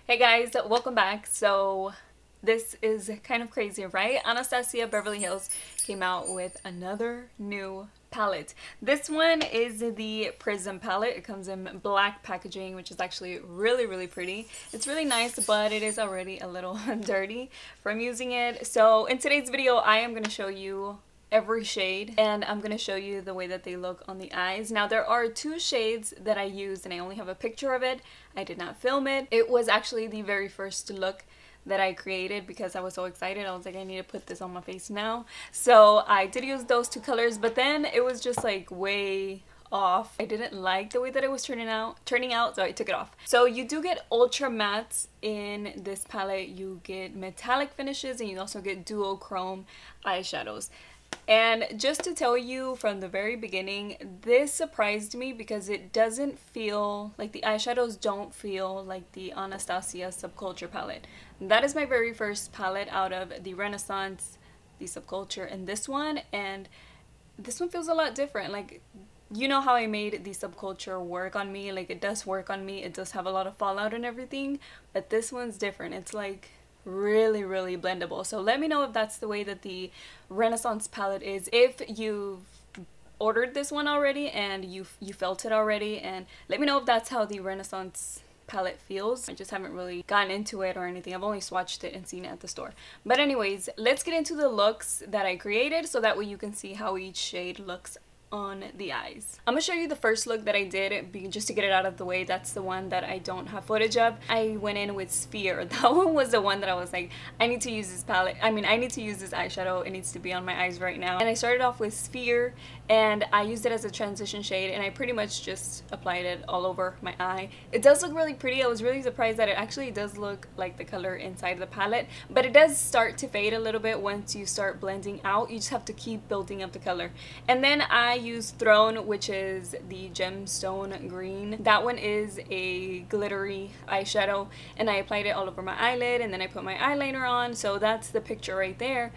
Hey guys, welcome back. So this is kind of crazy, right? Anastasia Beverly Hills came out with another new palette. This one is the Prism palette. It comes in black packaging, which is actually really pretty. It's really nice, but it is already a little dirty from using it. So in today's video, I am going to show you every shade, and I'm gonna show you the way that they look on the eyes. Now there are two shades that I used and I only have a picture of it. I did not film it. It was actually the very first look that I created because I was so excited. I was like, I need to put this on my face now. So I did use those two colors, but then it was just like way off. I didn't like the way that it was turning out, so I took it off. So you do get ultra mattes in this palette. You get metallic finishes and you also get duochrome eyeshadows. And just to tell you from the very beginning, this surprised me because it doesn't feel like the eyeshadows don't feel like the Anastasia Subculture palette. That is my very first palette out of the Renaissance, the Subculture, and this one feels a lot different. Like, you know how I made the Subculture work on me, like it does work on me, it does have a lot of fallout and everything, but this one's different. It's like really blendable. So let me know if that's the way that the Renaissance palette is, if you've ordered this one already and you felt it already, and let me know if that's how the Renaissance palette feels. I just haven't really gotten into it or anything. I've only swatched it and seen it at the store. But anyways, let's get into the looks that I created so that way you can see how each shade looks on the eyes. I'm gonna show you the first look that I did just to get it out of the way. That's the one that I don't have footage of. I went in with Sphere. That one was the one that I was like, I need to use this palette. I need to use this eyeshadow. It needs to be on my eyes right now. And I started off with Sphere and I used it as a transition shade and I pretty much just applied it all over my eye. It does look really pretty. I was really surprised that it actually does look like the color inside the palette, but it does start to fade a little bit once you start blending out. You just have to keep building up the color. And then I use Throne, which is the gemstone green. That one is a glittery eyeshadow and I applied it all over my eyelid and then I put my eyeliner on. So that's the picture right there.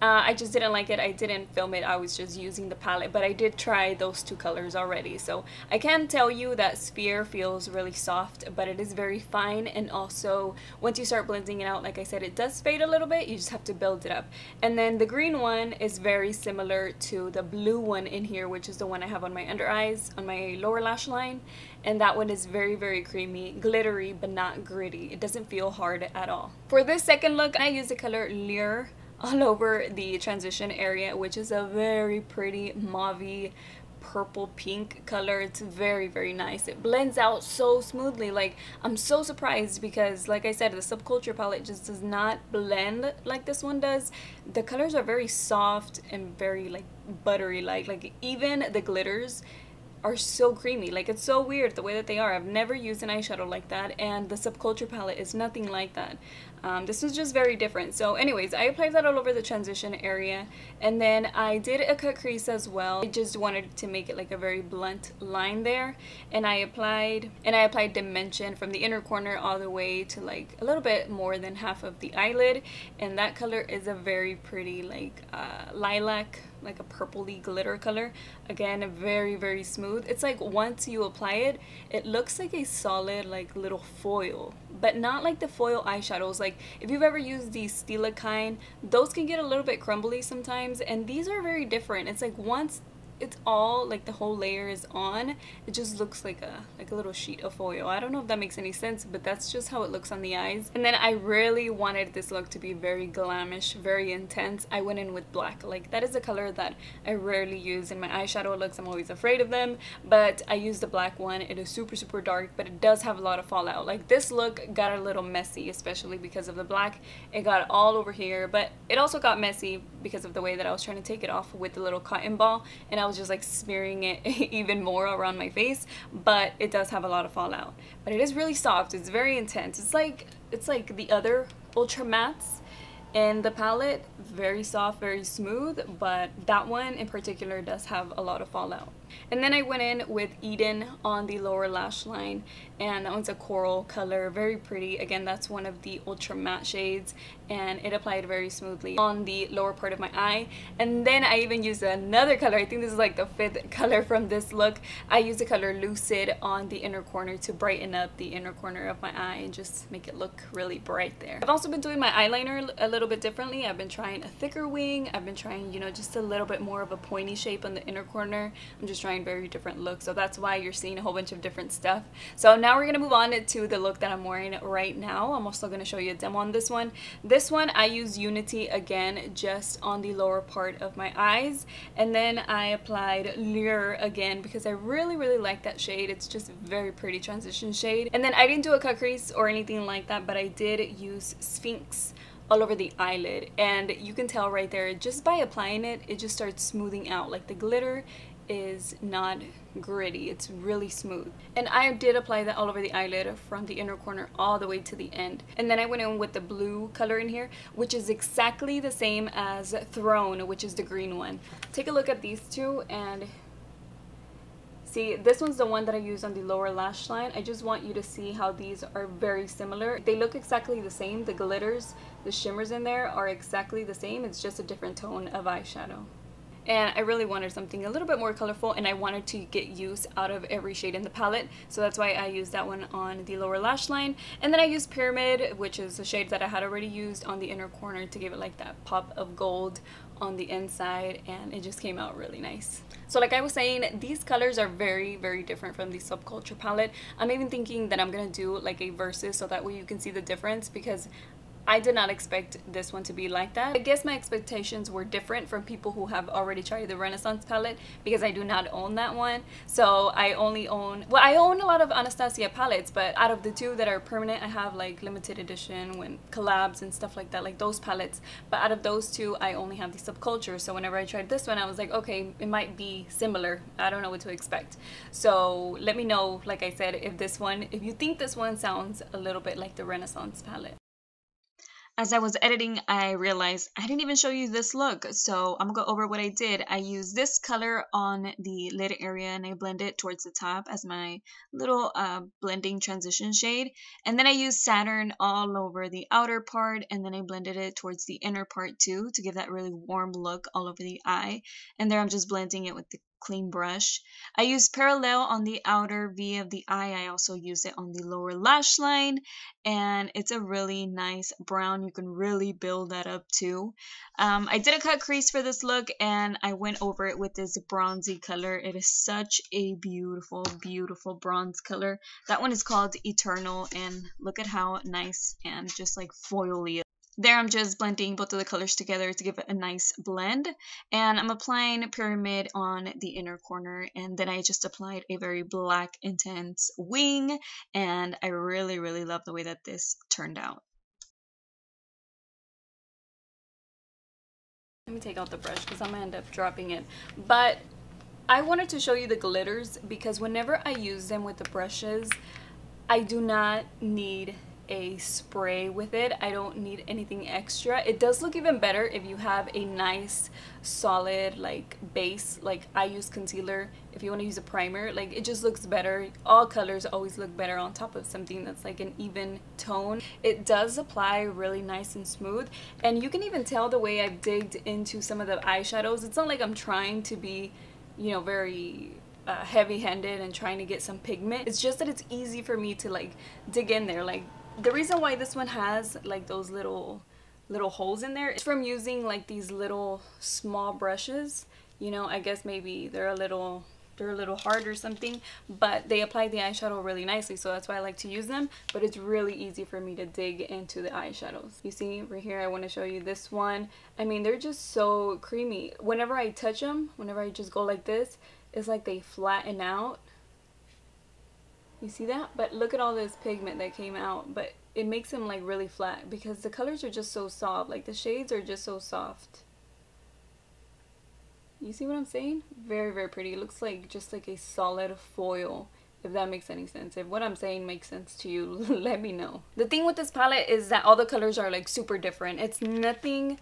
I just didn't like it. I didn't film it. I was just using the palette, but I did try those two colors already. So I can tell you that Sphere feels really soft, but it is very fine. And also once you start blending it out, like I said, it does fade a little bit. You just have to build it up. And then the green one is very similar to the blue one in here, which is the one I have on my under eyes, on my lower lash line. And that one is very creamy, glittery, but not gritty. It doesn't feel hard at all. For this second look, I use the color Lure all over the transition area, which is a very pretty mauve purple pink color. It's very nice. It blends out so smoothly. Like, I'm so surprised because, like I said, the Subculture palette just does not blend like this one does. The colors are very soft and very like buttery, like even the glitters are so creamy. Like, it's so weird the way that they are. I've never used an eyeshadow like that, and the Subculture palette is nothing like that. This was just very different. So anyways, I applied that all over the transition area, and then I did a cut crease as well. I just wanted to make it like a very blunt line there, and I applied dimension from the inner corner all the way to like a little bit more than half of the eyelid, and that color is a very pretty like lilac, like a purpley glitter color. Again, very smooth. It's like once you apply it, it looks like a solid like little foil, but not like the foil eyeshadows. Like, if you've ever used these Stila kind, those can get a little bit crumbly sometimes, and these are very different. It's like once it's all like the whole layer is on, it just looks like a little sheet of foil. I don't know if that makes any sense, but that's just how it looks on the eyes. And then I really wanted this look to be very glamish, very intense. I went in with black. Like, that is a color that I rarely use in my eyeshadow looks. I'm always afraid of them, but I used the black one. It is super dark, but it does have a lot of fallout. Like, this look got a little messy, especially because of the black. It got all over here, but it also got messy because of the way that I was trying to take it off with the little cotton ball, and I was just like smearing it even more around my face. But it does have a lot of fallout, but it is really soft. It's very intense. It's like the other ultra mattes in the palette, very soft, very smooth, but that one in particular does have a lot of fallout. And then I went in with Eden on the lower lash line, and that one's a coral color, very pretty. Again, that's one of the ultra matte shades, and it applied very smoothly on the lower part of my eye. And then I even used another color. I think this is like the 5th color from this look. I used the color Lucid on the inner corner to brighten up the inner corner of my eye and just make it look really bright there. I've also been doing my eyeliner a little bit differently. I've been trying a thicker wing. I've been trying, you know, just a little bit more of a pointy shape on the inner corner. I'm just trying very different looks, so that's why you're seeing a whole bunch of different stuff. So now we're gonna move on to the look that I'm wearing right now. I'm also gonna show you a demo on this one. This one I use Unity again just on the lower part of my eyes, and then I applied Lure again because I really like that shade. It's just a very pretty transition shade. And then I didn't do a cut crease or anything like that, but I did use Sphinx all over the eyelid, and you can tell right there just by applying it, it just starts smoothing out. Like the glitter is not gritty, it's really smooth. And I did apply that all over the eyelid from the inner corner all the way to the end. And then I went in with the blue color in here, which is exactly the same as Throne, which is the green one. Take a look at these two and see, this one's the one that I used on the lower lash line. I just want you to see how these are very similar. They look exactly the same. The glitters, the shimmers in there are exactly the same. It's just a different tone of eyeshadow. And I really wanted something a little bit more colorful, and I wanted to get use out of every shade in the palette, so that's why I used that one on the lower lash line. And then I used Pyramid, which is a shade that I had already used on the inner corner to give it like that pop of gold on the inside, and it just came out really nice. So like I was saying, these colors are very different from the Subculture palette. I'm even thinking that I'm gonna do like a versus so that way you can see the difference, because I did not expect this one to be like that. I guess my expectations were different from people who have already tried the Renaissance palette, because I do not own that one. So I only own, well, I own a lot of Anastasia palettes, but out of the two that are permanent, I have like limited edition when collabs and stuff like that, like those palettes. But out of those two, I only have the Subculture. So whenever I tried this one, I was like, okay, it might be similar. I don't know what to expect. So let me know, like I said, if this one, if you think this one sounds a little bit like the Renaissance palette. As I was editing, I realized I didn't even show you this look, so I'm gonna go over what I did. I used this color on the lid area, and I blend it towards the top as my little blending transition shade. And then I used Saturn all over the outer part, and then I blended it towards the inner part too to give that really warm look all over the eye. And there I'm just blending it with the clean brush. I used Parallel on the outer V of the eye. I also used it on the lower lash line, and it's a really nice brown. You can really build that up too. I did a cut crease for this look, and I went over it with this bronzy color. It is such a beautiful bronze color. That one is called Eternal, and look at how nice and just like foily. There I'm just blending both of the colors together to give it a nice blend, and I'm applying Pyramid on the inner corner, and then I just applied a very black intense wing, and I really love the way that this turned out. Let me take out the brush because I'm gonna end up dropping it, but I wanted to show you the glitters because whenever I use them with the brushes, I do not need a spray with it. I don't need anything extra. It does look even better if you have a nice solid like base. Like I use concealer. If you want to use a primer, like it just looks better. All colors always look better on top of something that's like an even tone. It does apply really nice and smooth, and you can even tell the way I've digged into some of the eyeshadows. It's not like I'm trying to be, you know, very heavy-handed and trying to get some pigment. It's just that it's easy for me to like dig in there. Like the reason why this one has like those little holes in there is from using like these little small brushes. You know, I guess maybe they're a little hard or something, but they apply the eyeshadow really nicely, so that's why I like to use them. But it's really easy for me to dig into the eyeshadows. You see right here, I want to show you this one. I mean, they're just so creamy. Whenever I touch them, whenever I just go like this, it's like they flatten out. You see that? But look at all this pigment that came out, but it makes them like really flat because the colors are just so soft. Like the shades are just so soft. You see what I'm saying? Very pretty. It looks like just like a solid foil, if that makes any sense. If what I'm saying makes sense to you, let me know. The thing with this palette is that all the colors are like super different. It's nothing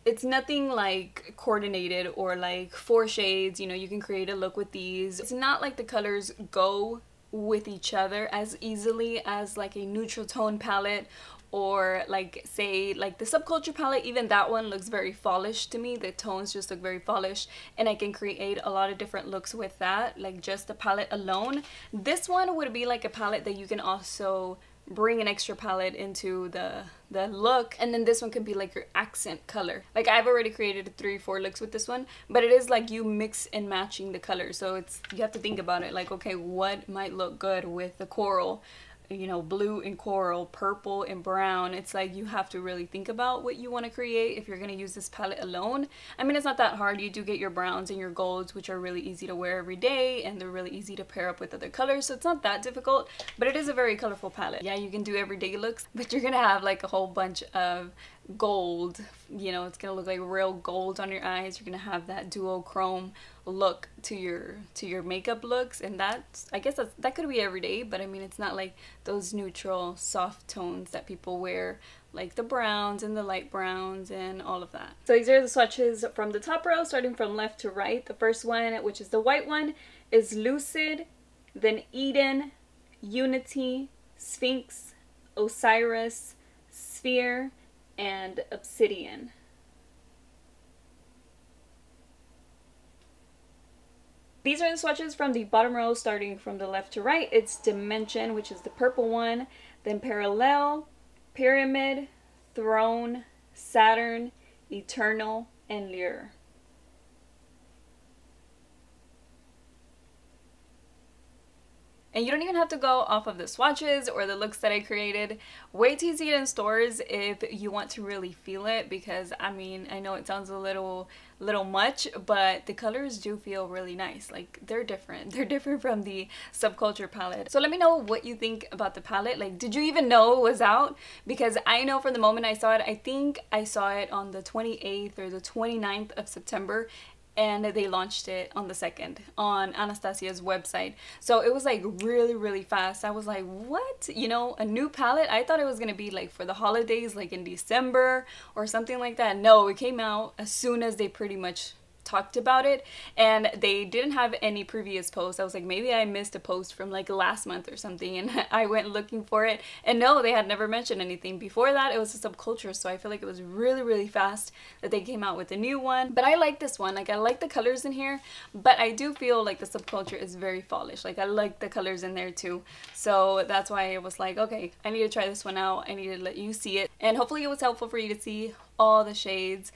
it's nothing like coordinated or like 4 shades, you know, you can create a look with these. It's not like the colors go with each other as easily as like a neutral tone palette, or like say like the Subculture palette. Even that one looks very fallish to me. The tones just look very fallish, and I can create a lot of different looks with that, like just the palette alone. This one would be like a palette that you can also bring an extra palette into the look, and then this one can be like your accent color. Like I've already created 3-4 looks with this one, but it is like you mix and matching the colors, so it's, you have to think about it like, okay, what might look good with the coral, you know, blue and coral, purple and brown. It's like you have to really think about what you want to create if you're going to use this palette alone. I mean, it's not that hard. You do get your browns and your golds, which are really easy to wear every day, and they're really easy to pair up with other colors, so it's not that difficult, but it is a very colorful palette. Yeah, you can do everyday looks, but you're gonna have like a whole bunch of gold, you know, it's gonna look like real gold on your eyes. You're gonna have that duochrome look to your makeup looks, and that's, I guess that could be every day, but I mean, it's not like those neutral soft tones that people wear, like the browns and the light browns and all of that. So these are the swatches from the top row, starting from left to right. The first one, which is the white one, is Lucid, then Eden, Unity, Sphinx, Osiris, Sphere, and Obsidian. These are the swatches from the bottom row, starting from the left to right. It's Dimension, which is the purple one, then Parallel, Pyramid, Throne, Saturn, Eternal, and Lure. And you don't even have to go off of the swatches or the looks that I created. Wait till you see it in stores if you want to really feel it, because I mean, I know it sounds a little much, but the colors do feel really nice. Like they're different. They're different from the Subculture palette. So let me know what you think about the palette. Like, did you even know it was out? Because I know from the moment I saw it, I think I saw it on the 28th or the 29th of September, and they launched it on the 2nd on Anastasia's website. So it was like really fast. I was like, what? You know, a new palette? I thought it was gonna be like for the holidays, like in December or something like that. No, it came out as soon as they pretty much talked about it, and they didn't have any previous posts. I was like, maybe I missed a post from like last month or something, and I went looking for it, and no, they had never mentioned anything. Before that, it was a Subculture, so I feel like it was really fast that they came out with a new one. But I like this one. Like, I like the colors in here, but I do feel like the Subculture is very fallish. Like, I like the colors in there too, so that's why I was like, okay, I need to try this one out. I need to let you see it, and hopefully it was helpful for you to see all the shades,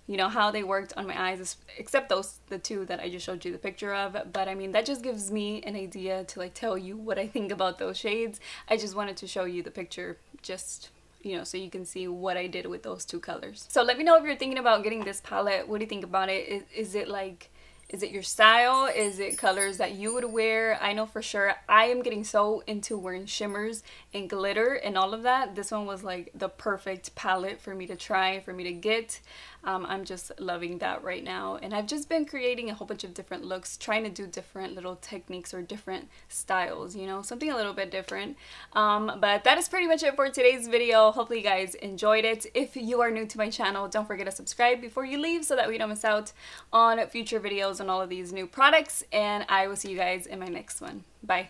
you know, how they worked on my eyes, except the two that I just showed you the picture of. But I mean, that just gives me an idea to like tell you what I think about those shades. I just wanted to show you the picture, just, you know, so you can see what I did with those two colors. So let me know if you're thinking about getting this palette. What do you think about it? Is it like, is it your style? Is it colors that you would wear? I know for sure I am getting so into wearing shimmers and glitter and all of that. This one was like the perfect palette for me to try, for me to get. I'm just loving that right now, and I've just been creating a whole bunch of different looks, trying to do different little techniques or different styles, you know, something a little bit different. But that is pretty much it for today's video. Hopefully you guys enjoyed it. If you are new to my channel, don't forget to subscribe before you leave so that we don't miss out on future videos on all of these new products, and I will see you guys in my next one. Bye.